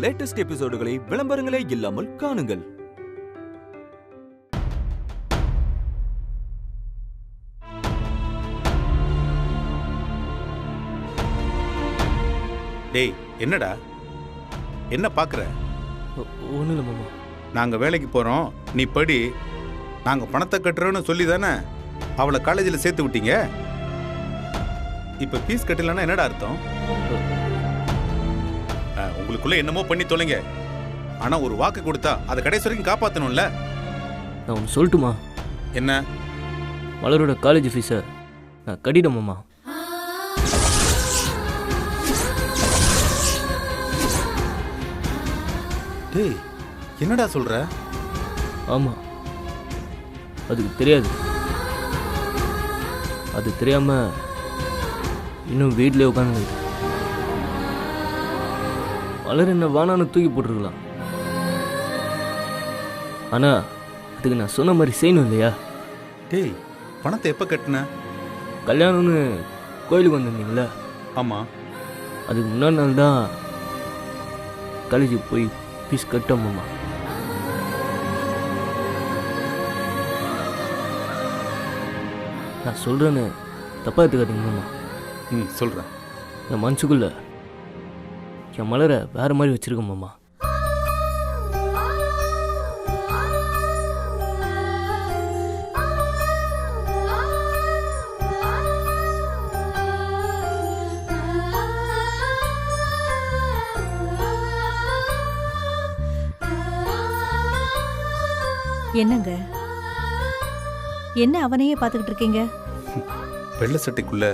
Latest எபிசோடுகளை விளம்பரங்களே இல்லாமல் காணுங்கள். டேய், என்னடா என்ன பாக்குற? ஒன்றும் இல்லை மாமா. நாங்க வேலைக்கு போறோம், நீ படி. நாங்க பணத்தை கட்டுறோன்னு சொல்லி தானே அவளை காலேஜில் சேர்த்து விட்டீங்க. இப்ப ஃபீஸ் கட்டலன்னா என்னடா அர்த்தம்? உங்களுக்குள்ள என்னமோ பண்ணி தொலைங்க. ஆனா ஒரு வாக்கு கொடுத்தா அதை கடைசி வரைக்கும் காப்பாற்றணும்ல. நான் ஒன்று சொல்லட்டுமா? என்ன? மலரோட காலேஜ் ஃபீஸை நான் கட்டிட்டேன் மாமா. டேய், என்னடா சொல்ற? ஆமாம், அதுக்கு தெரியாது. அது தெரியாம இன்னும் வீட்டிலே உட்காந்து மலர் என்ன வானான்னு தூக்கி போட்டுருக்கலாம். ஆனா அதுக்கு நான் சொன்ன மாதிரி செய்யணும் இல்லையா? டேய், பணத்தை எப்ப கட்டின? கல்யாணம்னு கோயிலுக்கு வந்திருந்தீங்களா? ஆமா. அதுக்கு முன்னாடி நாள் தான் காலேஜுக்கு போய் ஃபீஸ் கட்டோம் மாமா. நான் சொல்கிறேன்னு தப்பாக எடுத்துக்காதீங்க மாமா. சொல்கிறேன். என் மனசுக்குள்ள என் மலரை வேறு மாதிரி வச்சுருக்கேன் மாமா. என்னங்க, என்ன அவனையே பார்த்துக்கிட்டு இருக்கீங்க? வெள்ளை சட்டைக்குள்ள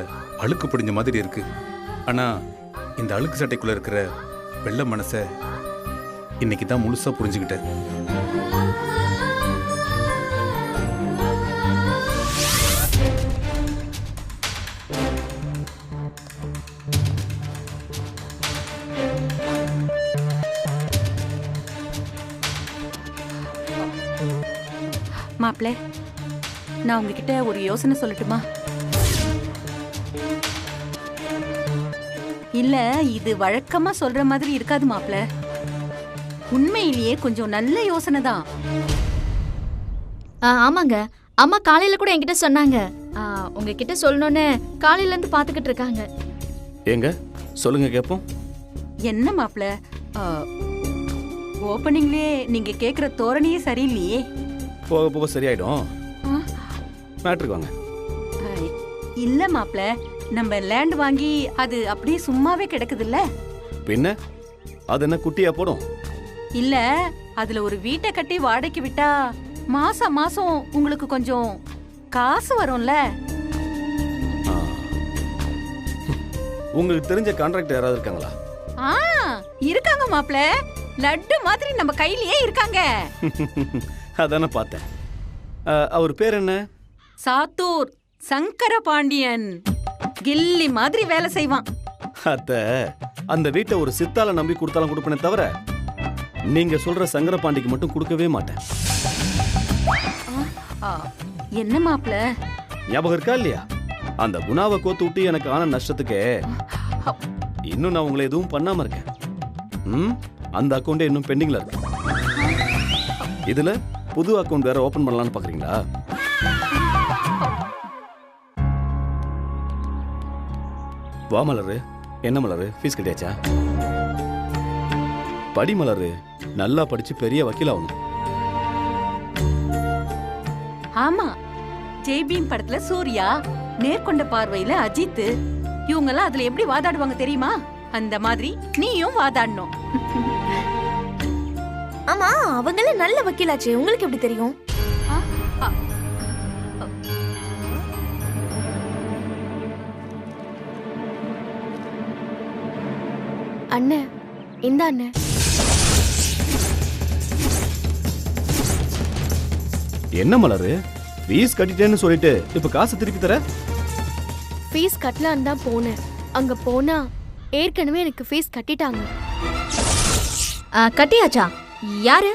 அழுக்கு பிடிஞ்ச மாதிரி இருக்கு. ஆனா இந்த அழுக்கு சட்டைக்குள்ள இருக்கிற வெள்ளை மனசை இன்னைக்கு தான் முழுசா புரிஞ்சுக்கிட்டேன். மாப்ள, நான் உங்ககிட்ட ஒரு யோசனை சொல்லட்டுமா? இல்ல, இது வழக்கமா சொல்ற மாதிரி இருக்காது மாப்ள. உண்மையிலேயே கொஞ்சம் நல்ல யோசனை தான். ஆமாங்க, அம்மா காலையில கூட என்கிட்ட சொன்னாங்க. உங்ககிட்ட சொல்லணும்னு காலையில இருந்து பாத்துக்கிட்டு இருக்காங்க. ஏங்க சொல்லுங்க கேப்போம். என்ன மாப்ள, ஓப்பனிங்லயே நீங்க கேக்குற தோரணையே சரியில்லையே. போக போக சரியாயிடும். மேட்ருக்கு வாங்க. இல்ல மாப்ள, நம்ம லேண்ட் வாங்கி அது அப்படியே சும்மாவே கிடக்குதுல்ல. பின்ன அது என்ன குட்டியா போடும்? இல்ல, அதுல ஒரு வீட்டை கட்டி வாடகைக்கு விட்டா மாசம் மாசம் உங்களுக்கு கொஞ்சம் காசு வரும்ல. உங்களுக்கு தெரிஞ்ச கான்ட்ராக்டர் யாராவது இருக்காங்களா? இருக்காங்க மாப்ள, லட்டு மாதிரி நம்ம கையிலேயே இருக்காங்க. அதானே பார்த்தேன். அவர் பேர் என்ன? சாத்தூர் சங்கர பாண்டியன். கில்லி மாதிரி வேலை செய்வான். அத்த, அந்த வீட்டை ஒரு சித்தால நம்பி கொடுத்தாலும் கொடுப்பேனே தவிர நீங்க சொல்ற சங்கரபாண்டிக்கு மட்டும் கொடுக்கவே மாட்டேன். என்ன மாப்ள, ஞாபகம் இருக்கா இல்லையா? அந்த குணாவை கோத்து விட்டு எனக்கு ஆன நஷ்டத்துக்கு இன்னும் நான் உங்களை எதுவும் பண்ணாம இருக்கேன். அந்த அக்கௌண்ட் இன்னும் பெண்டிங்ல இருக்கு. இதுல புது அக்கௌண்ட் வேற ஓபன் பண்ணலாம்னு பாக்குறீங்களா? வா மலரு. என்ன மலரு, ஃபீஸ் கட்டியாச்சா? படி மலரு, நல்லா படிச்சு பெரிய வக்கீல் ஆகணும். ஆமா, ஜெய்பீம் படத்துல சூர்யா, நேர்கொண்ட பார்வையில அஜித், இவங்க எல்லாம் அதுல எப்படி வாதாடுவாங்க தெரியுமா? அந்த மாதிரி நீயும் வாதாடணும். ஆமா, அவங்களே நல்ல வக்கீலாச்சே, உங்களுக்கு எப்படி தெரியும்? அண்ணே, இந்த அண்ணே. என்ன மலரு, ஃபீஸ் கட்டிட்டேன்னு சொல்லிட்டு இப்ப காசு திருப்பி தர? ஃபீஸ் கட்டலான்னு தான் போனேன். அங்க போனா ஏற்கனவே எனக்கு ஃபீஸ் கட்டிட்டாங்க. கட்டியாச்சா? யாரு?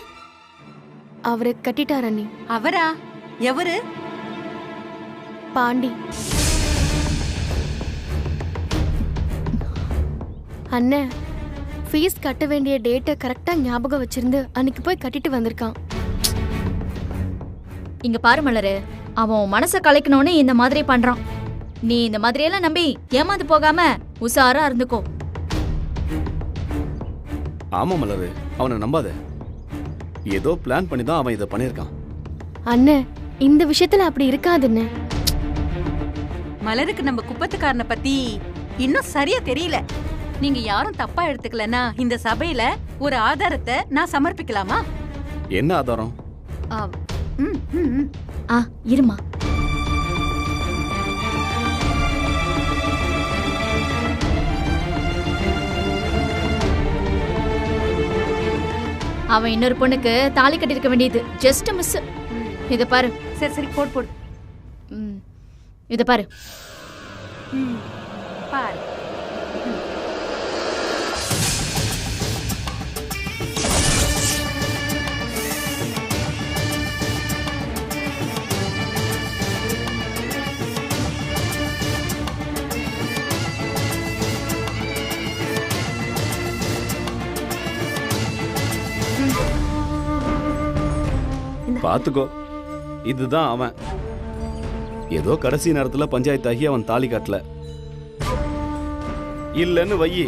அவரு கட்டிட்டார் அண்ணி. அவரா? எவரு? பாண்டி. அண்ணே, ஃபீஸ் கட்ட வேண்டிய டேட்டை கரெக்டா ஞாபகம் வச்சிருந்து அன்னைக்கு போய் கட்டிட்டு வந்திருக்கான். இங்க பாரு மலரு, அவன் மனசை கலைக்கணும்னு இந்த மாதிரி பண்றான். நீ இந்த மாதிரியெல்லாம் நம்பி ஏமாந்து போகாம உஷாரா இருந்துக்கோ. ஆமா மலரு, அவனை நம்பாத. ஏதோ பிளான் பண்ணி தான் அவன் இதை பண்ணியிருக்கான். அண்ணே, இந்த விஷயத்துல அப்படி இருக்காதுன்னு. மலருக்கு நம்ம குப்பத்துக்காரனை பத்தி இன்னும் சரியா தெரியல. நீங்க யாரும் தப்பா எடுத்துக்கலன்னா இந்த சபையில ஒரு ஆதாரத்தை நான் சமர்ப்பிக்கலாமா? என்ன ஆதாரம்? இருமா. அவன் இன்னொரு பொண்ணுக்கு தாலி கட்டிருக்க வேண்டியது ஜஸ்ட் மிஸ். இத பாரு. சரி சரி, போடு போடு. இத பாரு. பாரு. பாத்துக்கோ, இதுதான் அவன். ஏதோ கடைசி நேரத்துல பஞ்சாயத்தாகி அவன் தாலி காட்டல. இல்லன்னு வையி,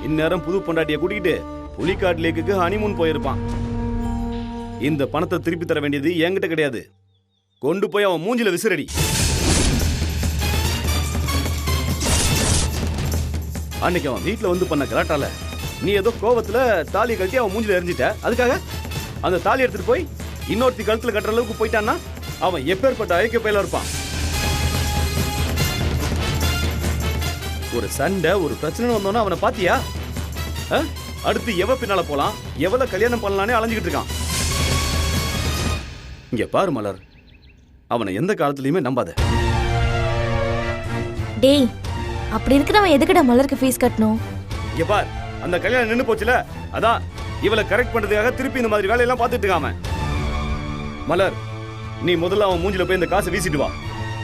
இந்நேரம் புது பொண்டாட்டிய கூட்டிக்கிட்டு புலிக்காட் லேக்குக்கு ஹனிமூன் போயிருப்பான். இந்த பணத்தை திருப்பி தர வேண்டியது என்கிட்ட கிடையாது. கொண்டு போய் அவன் மூஞ்சில விசிறடி. அன்னைக்கு அவன் வீட்டுல வந்து பண்ண கலாட்டால நீ ஏதோ கோவத்துல தாலியை கட்டி அவன் மூஞ்சில எரிஞ்சிட்ட. அதுக்காக அந்த தாலி எடுத்துட்டு போய் இன்னொருத்தி கழுத்துல கட்டுற அளவுக்கு போயிட்டான்னா அவன் எப்பேற்பட்ட ஐக்கிய பயில இருப்பான். ஒரு சண்டை, ஒரு பிரச்சனை வந்தோன்னா அவனை பாத்தியா? அடுத்து எவ பின்னால போலாம், எவ்வளவு கல்யாணம் பண்ணலானே அலைஞ்சுக்கிட்டு இருக்கான். இங்க பாரு மலர், அவனை எந்த காலத்துலயுமே நம்பாத. டேய், அப்படி இருக்கிறவன் எதுக்குடா மலருக்கு ஃபீஸ் கட்டணும்? இங்க பார், அந்த கல்யாணம் நின்னு போச்சுல, அதான் இவளை கரெக்ட் பண்றதுக்காக திருப்பி இந்த மாதிரி வேலையெல்லாம் பார்த்துட்டு இருக்காம. மலர், நீ முதல்ல அவன் மூஞ்சில போய் இந்த காசை வீசிட்டு வா.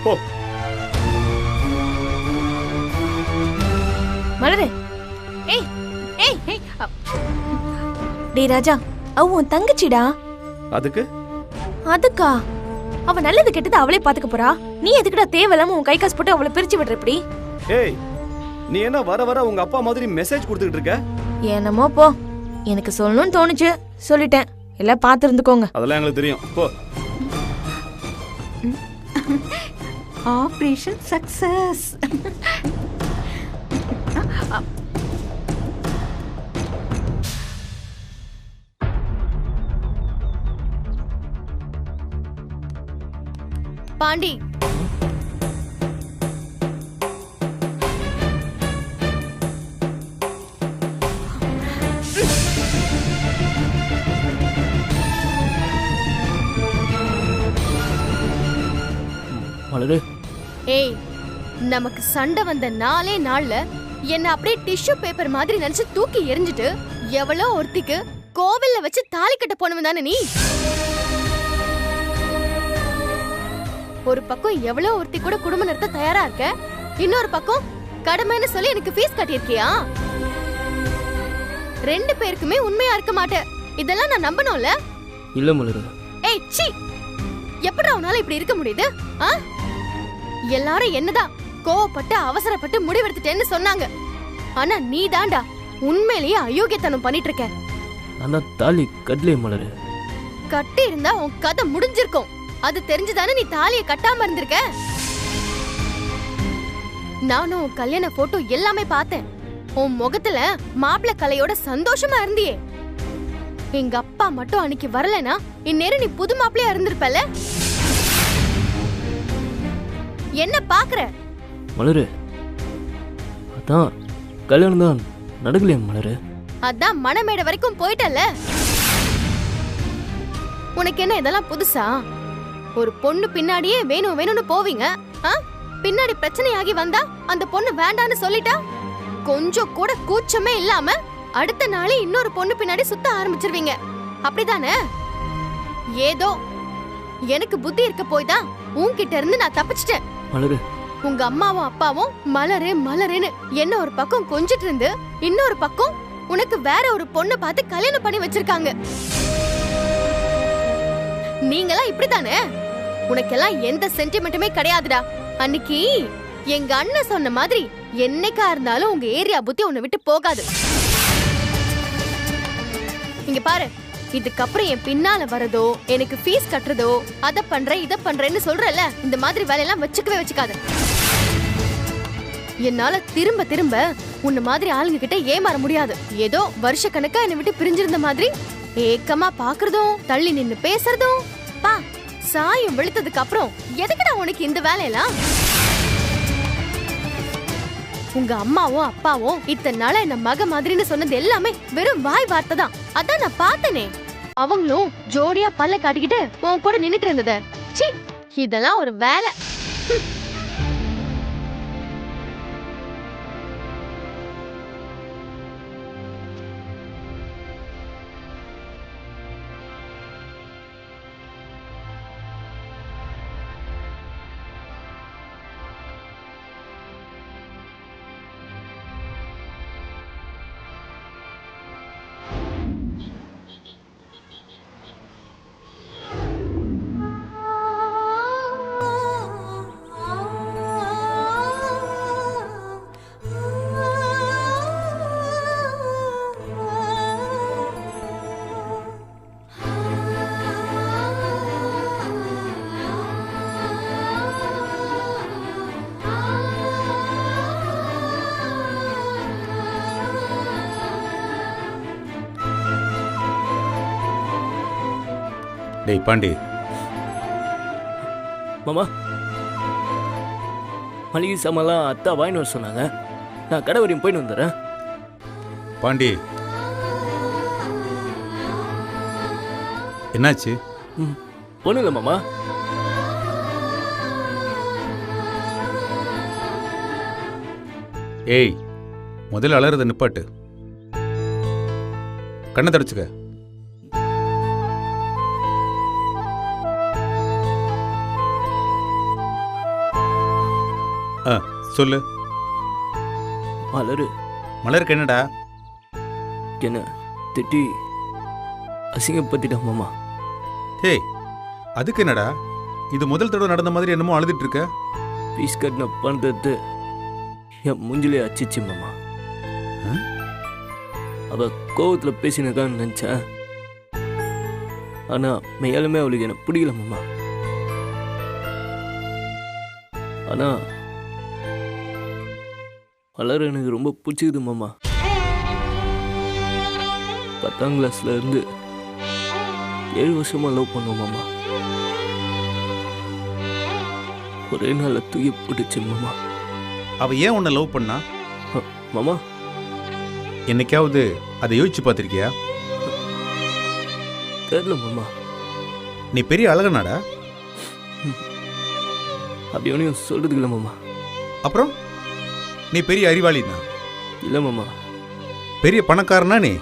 போ. மலரு, ஏய் ஏய் ஏய், டேய் ராஜா, அவ உன் தங்கச்சிடா. அதுக்கு அதுக்கா? அவ நல்லது கெட்டது அவளே பாத்துக்க போறா. நீ எதுக்குடா தேவையில்லாம உன் கை காசு போட்டு அவளை பிரிச்சு விடுற இப்படி? ஏய், நீ என்ன வர வர உங்க அப்பா மாதிரி மெசேஜ் கொடுத்துட்டு இருக்க? என்னமோ போ, எனக்கு சொல்லணும்னு தோணுச்சு, சொல்லிட்டேன். எல்லாம் பார்த்து இருந்துக்கோங்க. அதெல்லாம் எங்களுக்கு தெரியும். போ. Operation success. பாண்டி, மலரு, ஏய், நமக்கு சண்டை வந்த நாளே நாள்ல என்ன அப்படியே டிஷ்யூ பேப்பர் மாதிரி நினைச்சு தூக்கி எறிஞ்சிட்டு எவ்வளோ ஒருத்திக்கு கோவில்ல வச்சு தாலி கட்ட போனவன் தானே நீ? ஒரு பக்கம் எவ்வளோ ஒருத்தி கூட குடும்பம் நடத்த தயாரா இருக்க, இன்னொரு பக்கம் கடமைன்னு சொல்லி எனக்கு ஃபீஸ் கட்டியிருக்கியா? ரெண்டு பேருக்குமே உண்மையா இருக்க மாட்டேன். இதெல்லாம் நான் நம்பணும்ல? இல்ல மலரு. ஏய் சீ, எப்படி உன்னால இப்படி இருக்க முடியுது? எல்லாரும் என்னதான் கோவப்பட்டு அவசரப்பட்டு முடிவெடுத்துட்டேன்னு சொன்னாங்க. ஆனா நீ தாண்டா உண்மையிலேயே அயோக்கியத்தனம் பண்ணிட்டு இருக்க. ஆனா தாலி கட்டலையே மலரு. கட்டி இருந்தா உன் கதை முடிஞ்சிருக்கும். அது தெரிஞ்சுதானே நீ தாலியை கட்டாம இருந்திருக்க. நானும் உன் கல்யாண போட்டோ எல்லாமே பார்த்தேன். உன் முகத்துல மாப்பிள்ளை கலையோட சந்தோஷமா இருந்தியே. எங்க அப்பா மட்டும் அன்னைக்கு வரலனா இந்நேரம் நீ புது மாப்பிள்ளையா இருந்திருப்பல. என்ன பாக்குற மலரு? அதான் கல்யாணம் தான் நடக்கலையா மலரு? அதான் மணமேடை வரைக்கும் போயிட்டல. உனக்கு என்ன இதெல்லாம் புதுசா? ஒரு பொண்ணு பின்னாடியே வேணும் வேணும்னு போவீங்க. பின்னாடி பிரச்சனையாகி வந்தா அந்த பொண்ணு வேண்டான்னு சொல்லிட்டா கொஞ்சம் கூட கூச்சமே இல்லாம அடுத்த நாளே இன்னொரு பொண்ணு பின்னாடி சுத்த ஆரம்பிச்சிருவீங்க. அப்படிதானே? ஏதோ எனக்கு புத்தி இருக்க போய் தான் உன்கிட்ட இருந்து நான் தப்பிச்சிட்டேன். மலரு, உங்க அம்மாவும் அப்பாவும் மலரு மலருன்னு என்ன ஒரு பக்கம் கொஞ்சிட்டு இருந்து இன்னொரு பக்கம் உனக்கு வேற ஒரு பொண்ணை பார்த்து கல்யாணம் பண்ணி வச்சிருக்காங்க. நீங்களா இப்படித்தானே? உனக்கெல்லாம் எந்த சென்டிமெண்ட்டுமே கிடையாதுடா. அன்னைக்கு எங்க அண்ணன் சொன்ன மாதிரி என்னைக்கா இருந்தாலும் உங்க ஏரியா புத்தி உன்னை விட்டு போகாது. இங்க பாரு, இதுக்கப்புறம் என் பின்னால வரதோ எனக்கு ஃபீஸ் கட்டுறதோ அத பண்றேன் இத பண்றேன்னு சொல்றல, இந்த மாதிரி வேலையெல்லாம் வச்சுக்கவே வச்சுக்காது. என்னால திரும்ப திரும்ப உன்ன மாதிரி ஆளுங்க கிட்ட ஏமாற முடியாது. ஏதோ வருஷ கணக்கா என்னை விட்டு பிரிஞ்சிருந்த மாதிரி ஏக்கமா பாக்குறதும் தள்ளி நின்னு பேசுறதும். பா, சாயம் வெளுத்ததுக்கு அப்புறம் எதுக்குடா உனக்கு இந்த வேலையெல்லாம்? உங்க அம்மாவும் அப்பாவும் இத்தனை நாளா என்ன மக மாதிரின்னு சொன்னது எல்லாமே வெறும் வாய் வார்த்தை தான். அதான் நான் பார்த்தனே. அவங்களும் ஜோடியா பல்ல காட்டிக்கிட்டு உன் கூட நின்னுட்டு இருந்தத. சீ, இதெல்லாம் ஒரு வேலை. டேய் பாண்டி, மாமா, மளிகை சாமான்லாம் அத்தா வாங்கிட்டு வர சொன்னாங்க. நான் கடை வரையும் போயிட்டு வந்துடுறேன். பாண்டி என்னாச்சு? ஒன்றும் இல்லை மாமா. ஏய், முதல்ல அலறத நிப்பாட்டு. கண்ணை தடைச்சுக்க. சொல்லு. மலரு. மலருக்கு என்னடா? என்ன திட்டி அசிங்கப்பத்திட்டான் மாமா. டேய், அதுக்கு என்னடா? இது முதல் தடவை நடந்த மாதிரி என்னமோ அழுதுட்டு இருக்க. ஃபீஸ் கட்டின பண்றது என் மூஞ்சிலே அச்சிச்சு மாமா. அவ கோவத்தில் பேசினக்கான்னு நினச்சேன். ஆனால் மேலுமே அவளுக்கு எனக்கு பிடிக்கல மாமா. ஆனால் மலர் எனக்கு ரொம்ப பிடிச்சிக்குது மாமா. 10ஆம் கிளாஸ்ல இருந்து 7 வருஷமா லவ் பண்ணுவோம் மாமா. ஒரே நாள் தூக்கி போட்டுச்சு மாமா. அவ ஏன் உன்னை லவ் பண்ணா மாமா? என்னைக்காவது அதை யோசிச்சு பார்த்திருக்கியா? தெரியல மாமா. நீ பெரிய அழகனாடா. அப்படி ஒன்றும் சொல்றதுக்கு இல்லை மாமா. அப்புறம் நீ பெரிய அறிவாளினா? இல்லை மாமா. பெரிய பணக்காரனா நீ?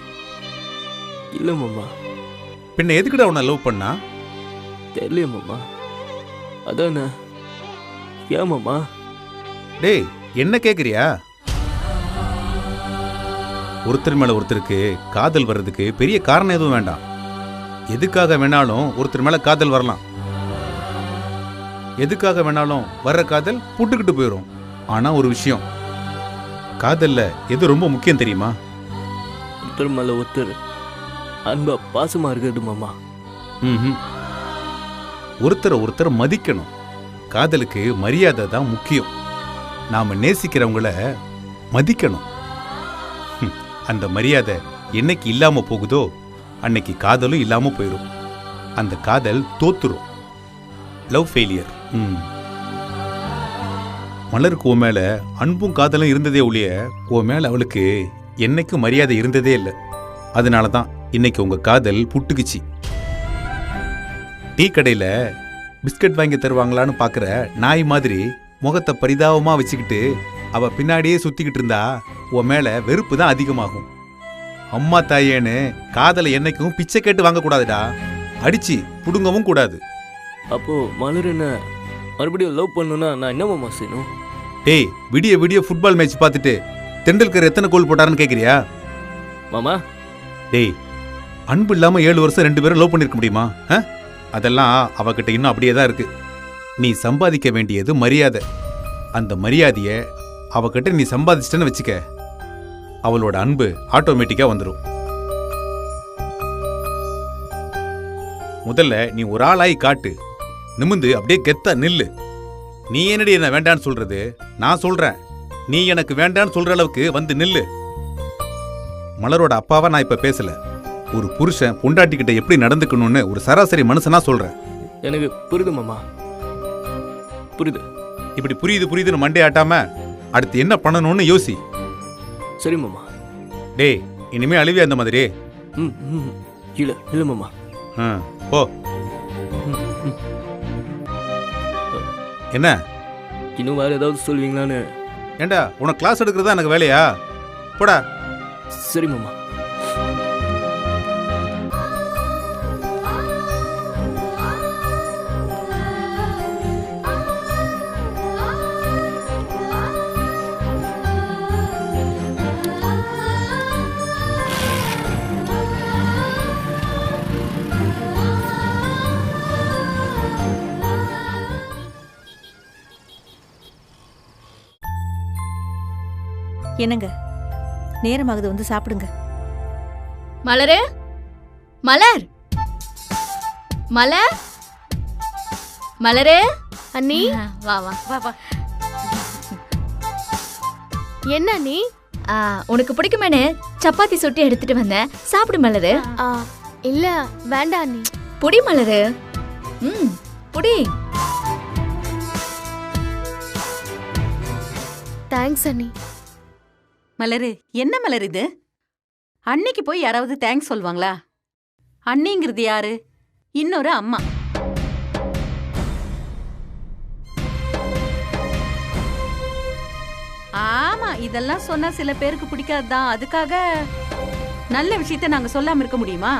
இல்லை மாமா. பின்ன எதுக்குடா உன்னை லவ் பண்ணா? தெரியலையே மாமா. அதானே. ஏன் மாமா? டேய், என்ன கேட்குறியா? ஒருத்தர் மேலே ஒருத்தருக்கு காதல் வர்றதுக்கு பெரிய காரணம் எதுவும் வேண்டாம். எதுக்காக வேணாலும் ஒருத்தர் மேலே காதல் வரலாம். எதுக்காக வேணாலும் வர்ற காதல் புட்டுக்கிட்டு போயிடும். ஆனால் ஒரு விஷயம், காதல்ல எது ரொம்ப முக்கியம் தெரியுமா? ஒருத்தர் மேலே ஒருத்தர் அன்பா பாசமாக இருக்கிறது மாமா. ஒருத்தரை ஒருத்தர் மதிக்கணும். காதலுக்கு மரியாதை தான் முக்கியம். நாம நேசிக்கிறவங்கள மதிக்கணும். அந்த மரியாதை என்னைக்கு இல்லாம போகுதோ அன்னைக்கு காதலும் இல்லாம போயிடும். அந்த காதல் தோத்துரும். Love failure. மலருக்கு உன் மேல அன்பும் காதலும் இருந்ததே ஒழிய உன் மேல அவளுக்கு என்னைக்கும் மரியாதை இருந்ததே இல்லை. அதனாலதான் இன்னைக்கு உங்க காதல் புட்டுக்குச்சு. டீ கடையில பிஸ்கட் வாங்கி தருவாங்களான்னு பாக்குற நாய் மாதிரி முகத்தை பரிதாபமா வச்சுக்கிட்டு அவ பின்னாடியே சுத்திக்கிட்டு இருந்தா உன் மேல வெறுப்பு தான் அதிகமாகும். அம்மா தாயேன்னு காதலை என்னைக்கும் பிச்சை கேட்டு வாங்க கூடாதுடா. அடிச்சு புடுங்கவும் கூடாது. அப்போ மலர் என்ன மறுபடியும் லவ் பண்ணணும்னா நான் என்ன மாமா செய்யணும்? டேய், விடிய விடிய ஃபுட்பால் மேட்ச் பார்த்துட்டு தெண்டுல்கர் எத்தனை கோல் போட்டாருன்னு கேட்குறியா? மாமா டேய், அன்பு இல்லாம 7 வருஷம் 2 பேரும் லவ் பண்ணிருக்க முடியுமா? அதெல்லாம் அவகிட்ட இன்னும் அப்படியே தான் இருக்கு. நீ சம்பாதிக்க வேண்டியது மரியாதை. அந்த மரியாதைய அவகிட்ட நீ சம்பாதிச்சிட்டேன்னு வச்சுக்க, அவளோட அன்பு ஆட்டோமேட்டிக்கா வந்துடும். முதல்ல நீ ஒரு ஆளாய் காட்டு, நிமிந்து அப்படியே கெத்தா நில்லு. நீ என்னடி என்ன வேண்டான்னு சொல்றது? நான் சொல்றேன், நீ எனக்கு வேண்டான்னு சொல்ற அளவுக்கு வந்து நில்லு. மலரோட அப்பாவா நான் இப்ப பேசல, ஒரு புருஷன் பொண்டாட்டிக்கிட்ட எப்படி நடந்துக்கணும்னு ஒரு சராசரி மனுஷனா சொல்றேன். எனக்கு புரியுது மாமா, புரியுது. இப்படி புரியுது புரியுதுன்னு மண்டே ஆட்டாம அடுத்து என்ன பண்ணணும்னு யோசி. சரி மாமா. டேய், இனிமே அழுவியா அந்த மாதிரி? ம் ம் இல்ல இல்ல மாமா. போ. என்ன இன்னும் வேற ஏதாவது சொல்லுவீங்களான்னு? ஏண்டா, உனக்கு கிளாஸ் எடுக்கிறதா எனக்கு வேலையா? போடா. சரி மாமா. என்னங்க, நேரமாகுது, வந்து சாப்பிடுங்க. மலரு, மலர், மலர், மலரு. அண்ணி வா வா வா வா. என்ன நீ? உனக்கு பிடிக்குமேனு சப்பாத்தி சுட்டு எடுத்துட்டு வந்தேன், சாப்பிடு மலரு. இல்ல வேண்டாம் அண்ணி. புடி மலரு. புடி. தேங்க்ஸ் அண்ணி. மலரு, என்ன மலர் இது? அன்னைக்கு போய் யாராவது தேங்க்ஸ் சொல்வாங்களா? அண்ணிங்கிறது யாரு? இன்னொரு அம்மா. ஆமா, இதெல்லாம் சொன்னா சில பேருக்கு பிடிக்காதுதான். அதுக்காக நல்ல விஷயத்த நாங்க சொல்லாம இருக்க முடியுமா?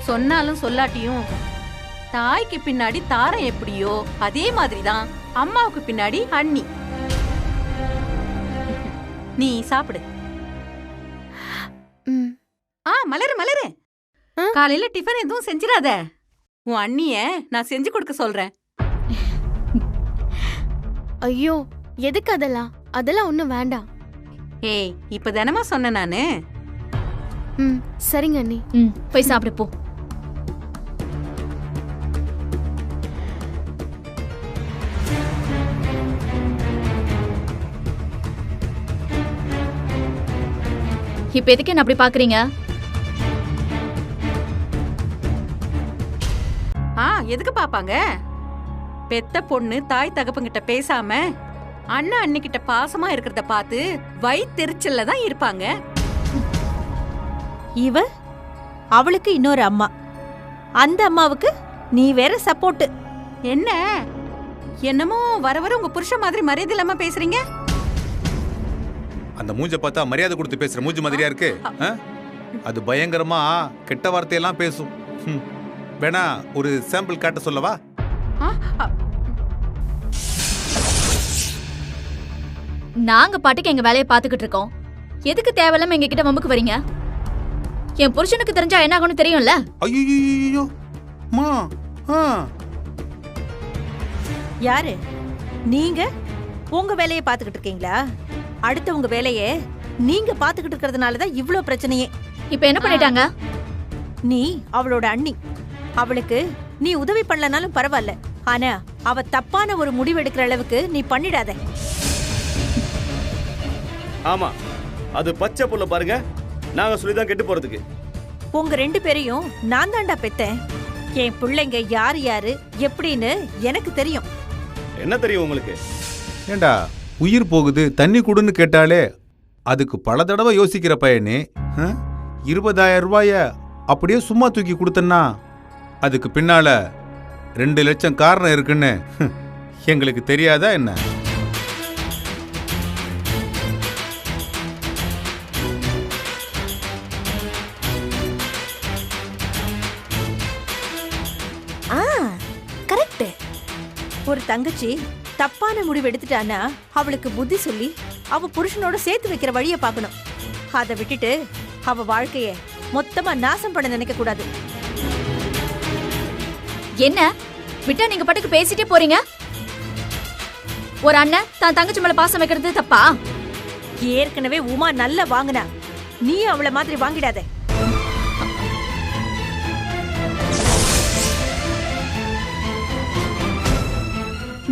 சொன்னாலும் சொல்லாட்டியும் தாய்க்கு பின்னாடி தாரம் எப்படியோ அதே மாதிரிதான் அம்மாவுக்கு பின்னாடி அண்ணி. நீ சாப்பிடு. மலரு மலரு, காலையில டிஃபன் எதுவும் செஞ்சிடாத. உன் அண்ணிய நான் செஞ்சு கொடுக்க சொல்றேன். ஐயோ, எதுக்கு அதெல்லாம்? அதெல்லாம் ஒண்ணும் வேண்டாம். ஏய், இப்ப தினமா சொன்ன நானு. சரிங்க அண்ணி. போய் சாப்பிடு போ. இப்ப எதுக்கு என்ன அப்படி பாக்குறீங்க? எதுக்கு பாப்பாங்க? பெத்த பொண்ணு தாய் தகப்பங்கிட்ட பேசாம அண்ணன் அண்ணிக்கிட்ட பாசமா இருக்கிறத பார்த்து வயித்தெரிச்சல்ல தான் இருப்பாங்க. இவ அவளுக்கு இன்னொரு அம்மா, அந்த அம்மாவுக்கு நீ வேற சப்போர்ட். என்ன என்னமோ வர வர உங்க புருஷ மாதிரி மரியாதை இல்லாம பேசுறீங்க. அந்த மூஞ்ச பார்த்தா மரியாதை கொடுத்து பேசுற மூஞ்சி மாதிரியா இருக்கு. அது பயங்கரமா கெட்ட வார்த்தையெல்லாம் பேசும். வேணா ஒரு சாம்பிள் காட்ட சொல்லவா? நாங்க பாட்டுக்கு எங்க வேலையை பாத்துக்கிட்டு இருக்கோம். எதுக்கு தேவையில்லாம எங்க கிட்ட வம்புக்கு வரீங்க? என் புருஷனுக்கு தெரிஞ்சா என்ன ஆகும்னு தெரியும்ல. ஐயோ மா. யாரு நீங்க? உங்க வேலையை பாத்துக்கிட்டு இருக்கீங்களா? அடுத்தவங்க வேலையை நீங்க பாத்துக்கிட்டு இருக்கிறதுனாலதான் இவ்ளோ பிரச்சனையே. இப்ப என்ன பண்ணிட்டாங்க? நீ அவளோட அண்ணி. அவளுக்கு நீ உதவி பண்ணலனாலும் பரவாயில்ல, ஆனா அவ தப்பான ஒரு முடிவு எடுக்கிற அளவுக்கு நீ பண்ணிடாத. ஆமா, அது பச்சை புள்ள பாருங்க, நாங்க சொல்லிதான் கெட்டு போறதுக்கு. உங்க 2 பேரையும் நான் தாண்டா பெத்தேன். என் பிள்ளைங்க யாரு யாரு எப்படின்னு எனக்கு தெரியும். என்ன தெரியும் உங்களுக்கு? ஏண்டா, உயிர் போகுது தண்ணி குடுன்னு கேட்டாலே அதுக்கு பல தடவை யோசிக்கிற பையனே 20,000 ரூபாய அப்படியே சும்மா தூக்கி கொடுத்தன்னா அதுக்கு பின்னால 2 லட்சம் காரணம் இருக்குன்னு எங்களுக்கு தெரியாதா என்ன? கரெக்ட். ஒரு தங்கச்சி தப்பான முடிவு எடுத்துட்டானா அவளுக்கு புத்தி சொல்லி அவ புருஷனோட சேர்த்து வைக்கிற வழியை பார்க்கணும். அதை விட்டுட்டு அவ வாழ்க்கைய மொத்தமா நாசம் பண்ண நினைக்க கூடாது. என்ன விட்டா நீங்க பாட்டுக்கு பேசிட்டே போறீங்க? ஒரு அண்ணன் தான் தங்கச்சி மேல பாசம் வைக்கிறது தப்பா? ஏற்கனவே உமா நல்லா வாங்கினா, நீ அவளை மாதிரி வாங்கிடாத.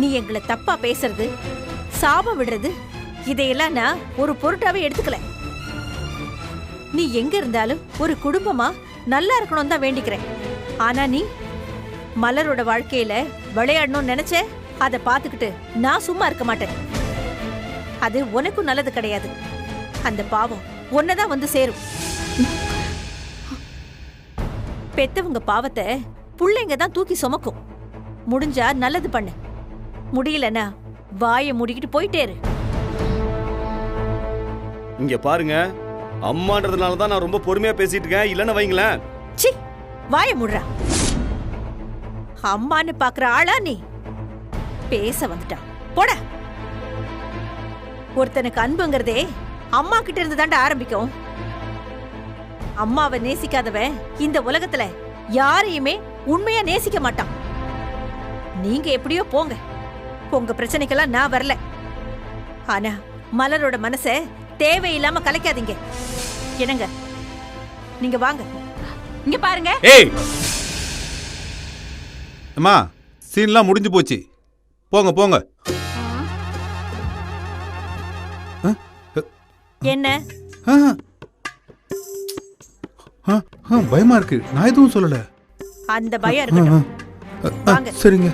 நீ எங்களை தப்பா பேசுறது, சாபம் விடுறது, இதையெல்லாம் நான் ஒரு பொருட்டாவே எடுத்துக்கல. நீ எங்க இருந்தாலும் ஒரு குடும்பமா நல்லா இருக்கணும் தான் வேண்டிக்கிறேன். ஆனா நீ மலரோட வாழ்க்கையில விளையாடணும்னு நினைச்ச, அதை பார்த்துக்கிட்டு நான் சும்மா இருக்க மாட்டேன். அது உனக்கும் நல்லது கிடையாது. அந்த பாவம் உன்னதான் வந்து சேரும். பெத்தவங்க பாவத்தை புள்ளைங்க தான் தூக்கி சுமக்கும். முடிஞ்சா நல்லது பண்ணு, முடியலன்னா வாயை மூடிக்கிட்டு போயிட்டே இரு. இங்க பாருங்க, அம்மான்றதுனால தான் நான் ரொம்ப பொறுமையா பேசிட்டு இருக்கேன். இல்லன்னு வைங்களேன். சி, வாயை மூடுறா. அம்மான்னு பாக்குற ஆளா நீ? பேச வந்துட்டான் போட. ஒருத்தனுக்கு அன்புங்கிறதே அம்மா கிட்ட இருந்து தாண்டா ஆரம்பிக்கும். அம்மாவை நேசிக்காதவன் இந்த உலகத்துல யாரையுமே உண்மையா நேசிக்க மாட்டான். நீங்க எப்படியோ போங்க, உங்க பிரச்சனைக்கெல்லாம் நான் வரல. ஆனா மலரோட மனச தேவையில்லாம கலைக்காதீங்க. என்னங்க, நீங்க வாங்க. இங்க பாருங்க. ஏய் அம்மா, சீன்லாம் முடிஞ்சு போச்சு, போங்க போங்க. என்ன பயமா இருக்கு, நான் எதுவும் சொல்லல. அந்த பயம் இருக்கட்டும். வாங்க. சரிங்க.